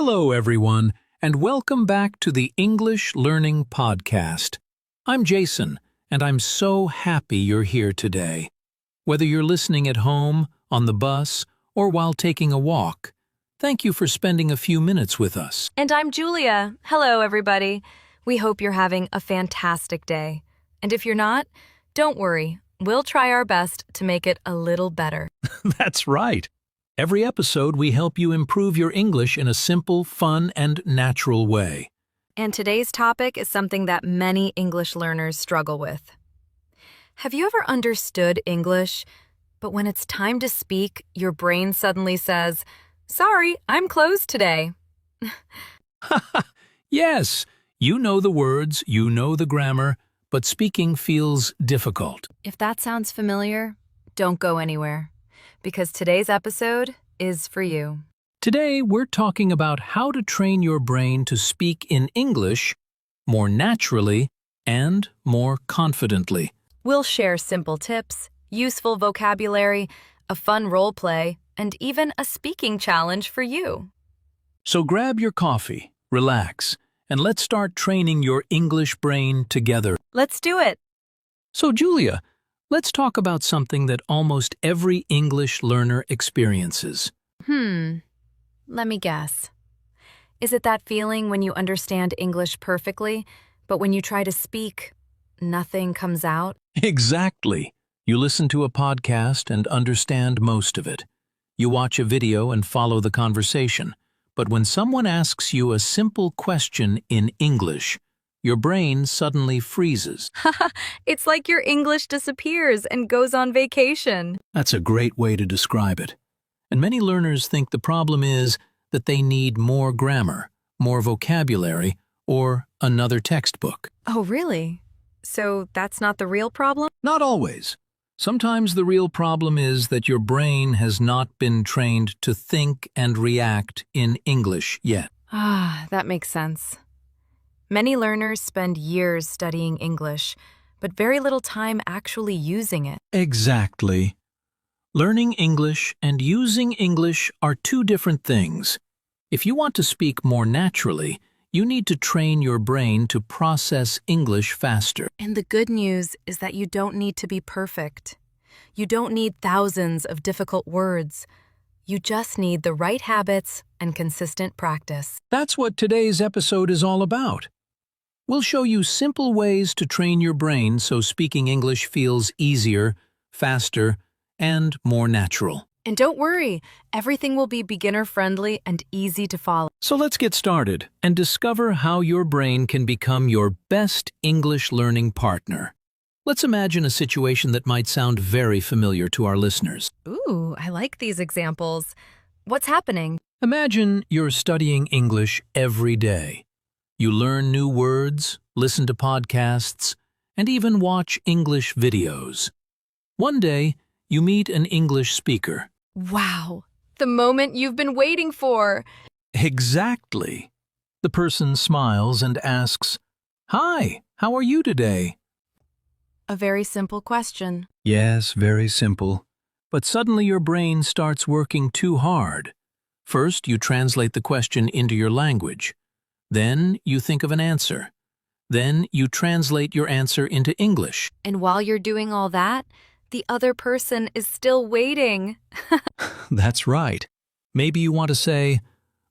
Hello, everyone, and welcome back to the English Learning Podcast. I'm Jason, and I'm so happy you're here today. Whether you're listening at home, on the bus, or while taking a walk, thank you for spending a few minutes with us. And I'm Julia. Hello, everybody. We hope you're having a fantastic day. And if you're not, don't worry. We'll try our best to make it a little better. That's right. Every episode, we help you improve your English in a simple, fun, and natural way. And today's topic is something that many English learners struggle with. Have you ever understood English, but when it's time to speak, your brain suddenly says, "Sorry, I'm closed today." Yes, you know the words, you know the grammar, but speaking feels difficult. If that sounds familiar, don't go anywhere, because today's episode is for you. Today, we're talking about how to train your brain to speak in English more naturally and more confidently. We'll share simple tips, useful vocabulary, a fun role play, and even a speaking challenge for you. So grab your coffee, relax, and let's start training your English brain together. Let's do it. So, Julia, let's talk about something that almost every English learner experiences. Let me guess. Is it that feeling when you understand English perfectly, but when you try to speak, nothing comes out? Exactly. You listen to a podcast and understand most of it. You watch a video and follow the conversation. But when someone asks you a simple question in English, your brain suddenly freezes. It's like your English disappears and goes on vacation. That's a great way to describe it. And many learners think the problem is that they need more grammar, more vocabulary, or another textbook. Oh, really? So that's not the real problem? Not always. Sometimes the real problem is that your brain has not been trained to think and react in English yet. That makes sense. Many learners spend years studying English, but very little time actually using it. Exactly. Learning English and using English are two different things. If you want to speak more naturally, you need to train your brain to process English faster. And the good news is that you don't need to be perfect. You don't need thousands of difficult words. You just need the right habits and consistent practice. That's what today's episode is all about. We'll show you simple ways to train your brain so speaking English feels easier, faster, and more natural. And don't worry, everything will be beginner-friendly and easy to follow. So let's get started and discover how your brain can become your best English learning partner. Let's imagine a situation that might sound very familiar to our listeners. Ooh, I like these examples. What's happening? Imagine you're studying English every day. You learn new words, listen to podcasts, and even watch English videos. One day, you meet an English speaker. Wow, the moment you've been waiting for. Exactly. The person smiles and asks, "Hi, how are you today?" A very simple question. Yes, very simple. But suddenly your brain starts working too hard. First, you translate the question into your language. Then, you think of an answer. Then, you translate your answer into English. And while you're doing all that, the other person is still waiting. That's right. Maybe you want to say,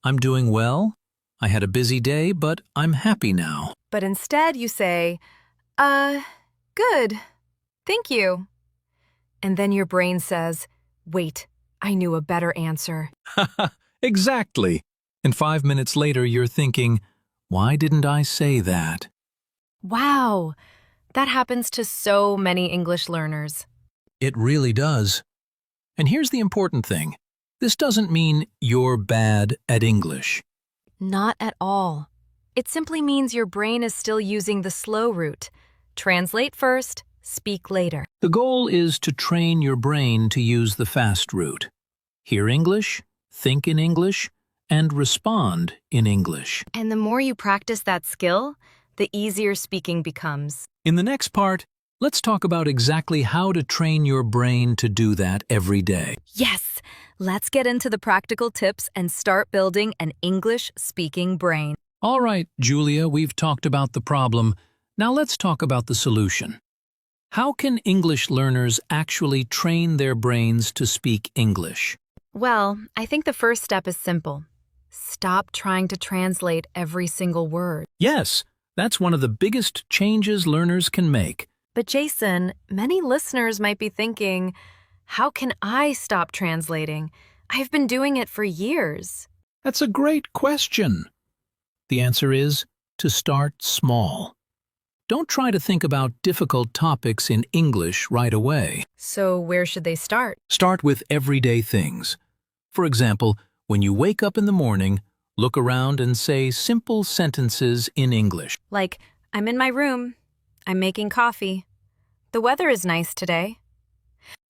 "I'm doing well. I had a busy day, but I'm happy now." But instead you say, good. Thank you. And then your brain says, "Wait, I knew a better answer." Exactly. And 5 minutes later, you're thinking, "Why didn't I say that?" Wow, that happens to so many English learners. It really does. And here's the important thing. This doesn't mean you're bad at English. Not at all. It simply means your brain is still using the slow route. Translate first, speak later. The goal is to train your brain to use the fast route. Hear English, think in English, and respond in English. And the more you practice that skill, the easier speaking becomes. In the next part, let's talk about exactly how to train your brain to do that every day. Yes, Let's get into the practical tips and start building an English-speaking brain. All right, Julia, we've talked about the problem. Now let's talk about the solution. How can English learners actually train their brains to speak English? Well, I think the first step is simple. Stop trying to translate every single word. Yes, that's one of the biggest changes learners can make. But Jason, many listeners might be thinking, how can I stop translating? I've been doing it for years. That's a great question. The answer is to start small. Don't try to think about difficult topics in English right away. So where should they start? Start with everyday things. For example, when you wake up in the morning, look around and say simple sentences in English. Like, I'm in my room. I'm making coffee. The weather is nice today.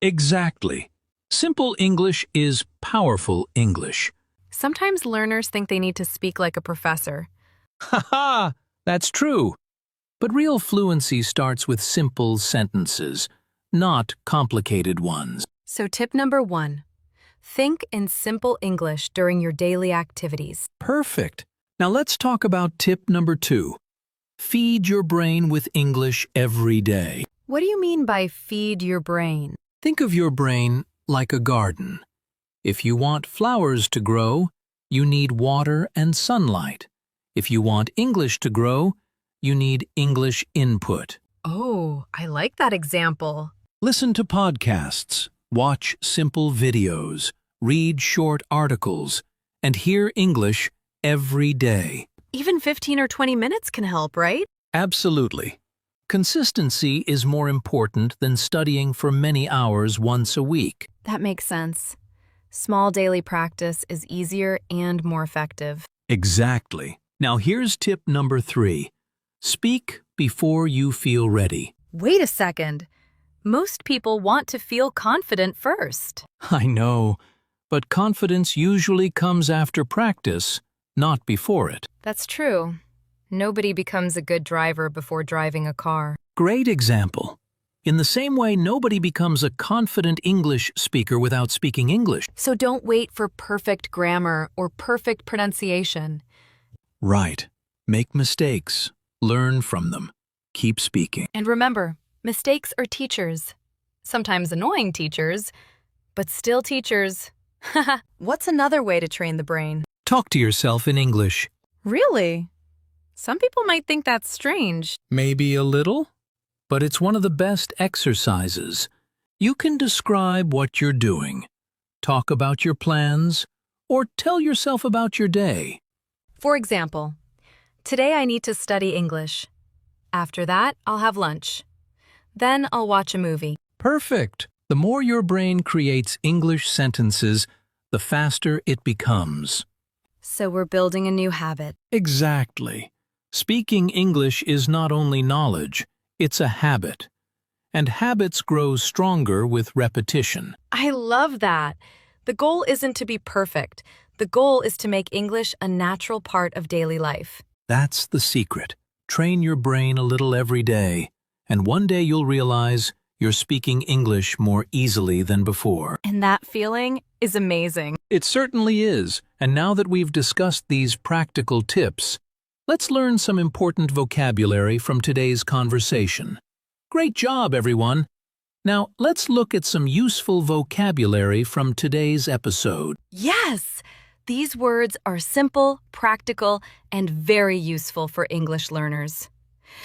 Exactly. Simple English is powerful English. Sometimes learners think they need to speak like a professor. Ha! That's true. But real fluency starts with simple sentences, not complicated ones. So tip number 1, think in simple English during your daily activities. Perfect. Now let's talk about tip number 2. Feed your brain with English every day. What do you mean by feed your brain? Think of your brain like a garden. If you want flowers to grow, you need water and sunlight. If you want English to grow, you need English input. Oh, I like that example. Listen to podcasts, watch simple videos, read short articles, and hear English every day. Even 15 or 20 minutes can help, right? Absolutely. Consistency is more important than studying for many hours once a week. That makes sense. Small daily practice is easier and more effective. Exactly. Now here's tip number 3. Speak before you feel ready. Wait a second. Most people want to feel confident first. I know, but confidence usually comes after practice, not before it. That's true. Nobody becomes a good driver before driving a car. Great example. In the same way, nobody becomes a confident English speaker without speaking English. So don't wait for perfect grammar or perfect pronunciation. Right. Make mistakes. Learn from them. Keep speaking. And remember, mistakes are teachers. Sometimes annoying teachers, but still teachers. What's another way to train the brain? Talk to yourself in English. Really? Some people might think that's strange. Maybe a little, but it's one of the best exercises. You can describe what you're doing, talk about your plans, or tell yourself about your day. For example, today I need to study English. After that, I'll have lunch. Then I'll watch a movie. Perfect. The more your brain creates English sentences, the faster it becomes. So we're building a new habit. Exactly. Speaking English is not only knowledge, it's a habit. And habits grow stronger with repetition. I love that. The goal isn't to be perfect. The goal is to make English a natural part of daily life. That's the secret. Train your brain a little every day, and one day you'll realize you're speaking English more easily than before. And that feeling is amazing. It certainly is. And now that we've discussed these practical tips, let's learn some important vocabulary from today's conversation. Great job, everyone! Now, let's look at some useful vocabulary from today's episode. Yes! These words are simple, practical, and very useful for English learners.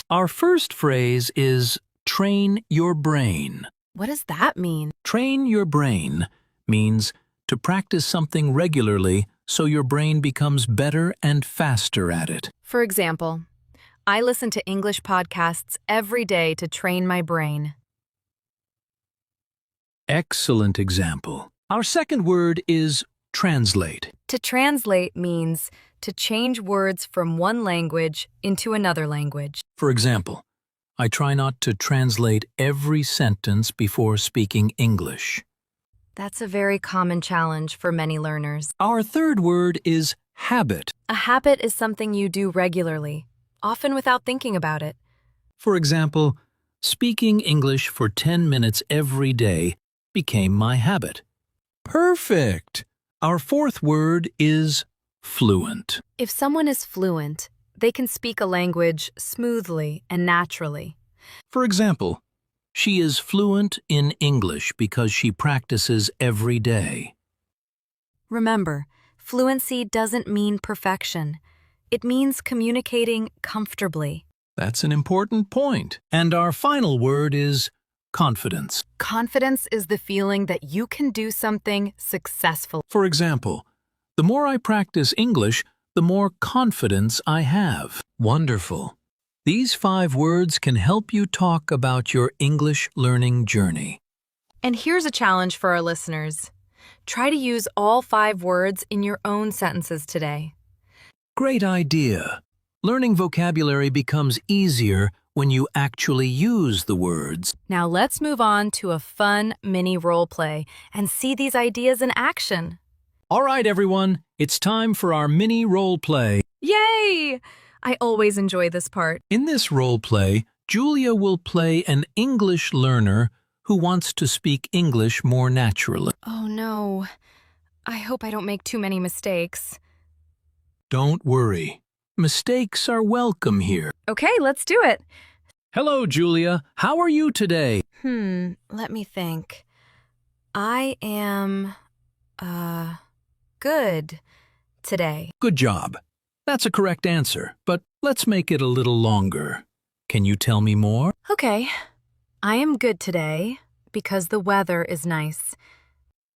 Our first phrase is train your brain. What does that mean? Train your brain means to practice something regularly so your brain becomes better and faster at it. For example, I listen to English podcasts every day to train my brain. Excellent example. Our second word is translate. To translate means to change words from one language into another language. For example, I try not to translate every sentence before speaking English. That's a very common challenge for many learners. Our third word is habit. A habit is something you do regularly, often without thinking about it. For example, speaking English for 10 minutes every day became my habit. Perfect! Our fourth word is fluent. If someone is fluent, they can speak a language smoothly and naturally. For example, she is fluent in English because she practices every day. Remember, fluency doesn't mean perfection. It means communicating comfortably. That's an important point. And our final word is confidence. Confidence is the feeling that you can do something successfully. For example, the more I practice English, the more confidence I have. Wonderful. These 5 words can help you talk about your English learning journey. And here's a challenge for our listeners. Try to use all 5 words in your own sentences today. Great idea. Learning vocabulary becomes easier when you actually use the words. Now let's move on to a fun mini role play and see these ideas in action. All right, everyone, it's time for our mini role play. Yay! I always enjoy this part. In this role play, Julia will play an English learner who wants to speak English more naturally. Oh no, I hope I don't make too many mistakes. Don't worry. Mistakes are welcome here. Okay, let's do it. Hello, Julia. How are you today? Let me think. I am, good today. Good job. That's a correct answer, but let's make it a little longer. Can you tell me more? Okay. I am good today because the weather is nice.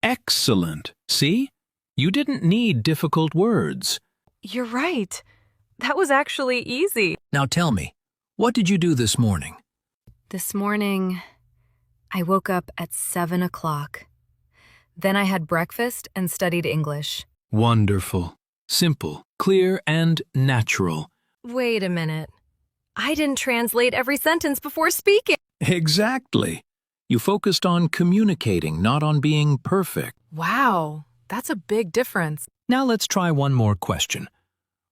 Excellent. See? You didn't need difficult words. You're right. That was actually easy. Now tell me, what did you do this morning? This morning, I woke up at 7 o'clock. Then I had breakfast and studied English. Wonderful. Simple, clear, and natural. Wait a minute. I didn't translate every sentence before speaking. Exactly. You focused on communicating, not on being perfect. Wow, that's a big difference. Now let's try one more question.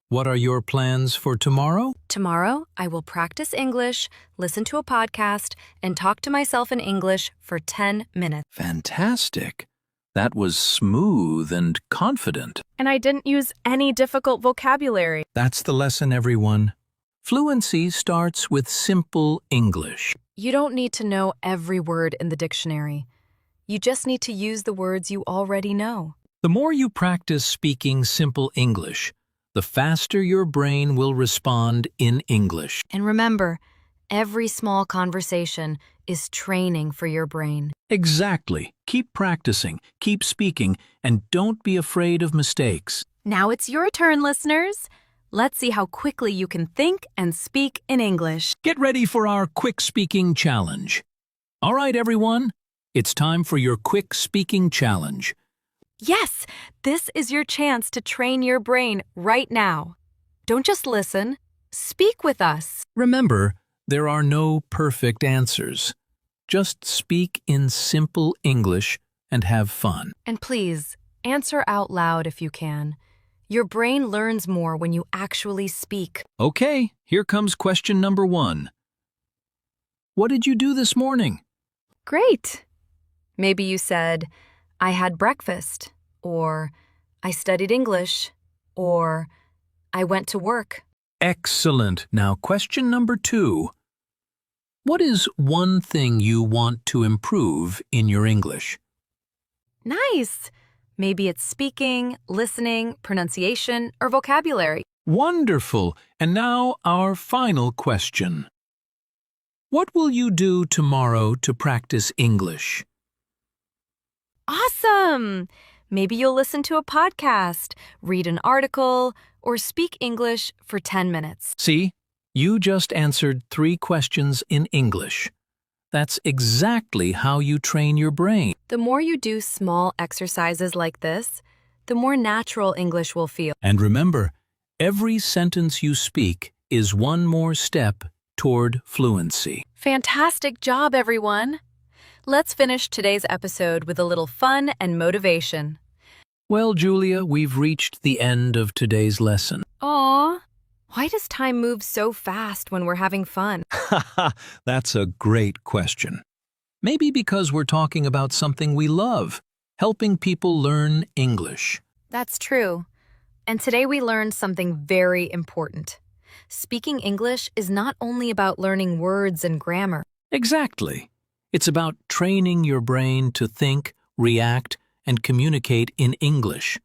What are your plans for tomorrow? Tomorrow, I will practice English, listen to a podcast, and talk to myself in English for 10 minutes. Fantastic. That was smooth and confident. And I didn't use any difficult vocabulary. That's the lesson, everyone. Fluency starts with simple English. You don't need to know every word in the dictionary. You just need to use the words you already know. The more you practice speaking simple English, the faster your brain will respond in English. And remember, every small conversation is training for your brain. Exactly. Keep practicing, keep speaking, and don't be afraid of mistakes. Now it's your turn, listeners. Let's see how quickly you can think and speak in English. Get ready for our quick speaking challenge. All right, everyone. It's time for your quick speaking challenge. Yes, this is your chance to train your brain right now. Don't just listen. Speak with us. Remember, there are no perfect answers. Just speak in simple English and have fun. And please, answer out loud if you can. Your brain learns more when you actually speak. Okay, here comes question number 1. What did you do this morning? Great. Maybe you said, I had breakfast, or I studied English, or I went to work. Excellent. Now, question number 2. What is one thing you want to improve in your English? Nice. Maybe it's speaking, listening, pronunciation, or vocabulary. Wonderful. And now our final question. What will you do tomorrow to practice English? Awesome! Maybe you'll listen to a podcast, read an article, or speak English for 10 minutes. See, you just answered 3 questions in English. That's exactly how you train your brain. The more you do small exercises like this, the more natural English will feel. And remember, every sentence you speak is one more step toward fluency. Fantastic job, everyone! Let's finish today's episode with a little fun and motivation. Well, Julia, we've reached the end of today's lesson. Aww, why does time move so fast when we're having fun? That's a great question. Maybe because we're talking about something we love, helping people learn English. That's true. And today we learned something very important. Speaking English is not only about learning words and grammar. Exactly. It's about training your brain to think, react, and communicate in English.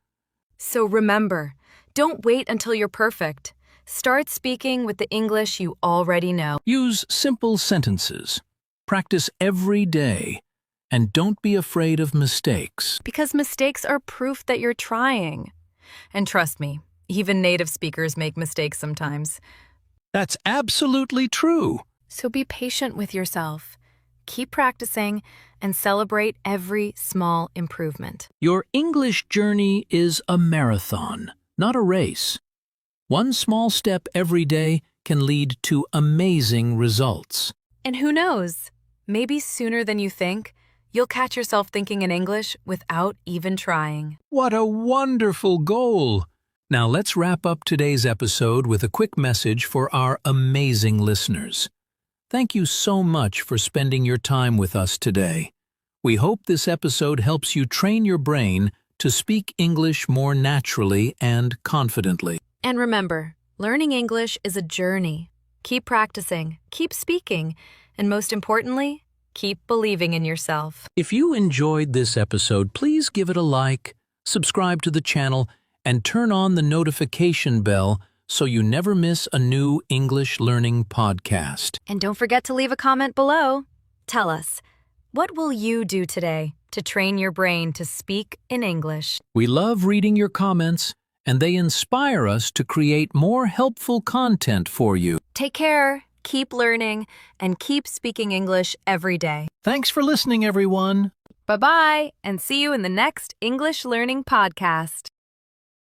So remember, don't wait until you're perfect. Start speaking with the English you already know. Use simple sentences. Practice every day. And don't be afraid of mistakes. Because mistakes are proof that you're trying. And trust me, even native speakers make mistakes sometimes. That's absolutely true. So be patient with yourself. Keep practicing and celebrate every small improvement. Your English journey is a marathon, not a race. One small step every day can lead to amazing results. And who knows, maybe sooner than you think, you'll catch yourself thinking in English without even trying. What a wonderful goal! Now let's wrap up today's episode with a quick message for our amazing listeners. Thank you so much for spending your time with us today. We hope this episode helps you train your brain to speak English more naturally and confidently. And remember, learning English is a journey. Keep practicing, keep speaking, and most importantly, keep believing in yourself. If you enjoyed this episode, please give it a like, subscribe to the channel, and turn on the notification bell so you never miss a new English learning podcast. And don't forget to leave a comment below. Tell us, what will you do today to train your brain to speak in English? We love reading your comments, and they inspire us to create more helpful content for you. Take care, keep learning, and keep speaking English every day. Thanks for listening, everyone. Bye-bye, and see you in the next English Learning Podcast.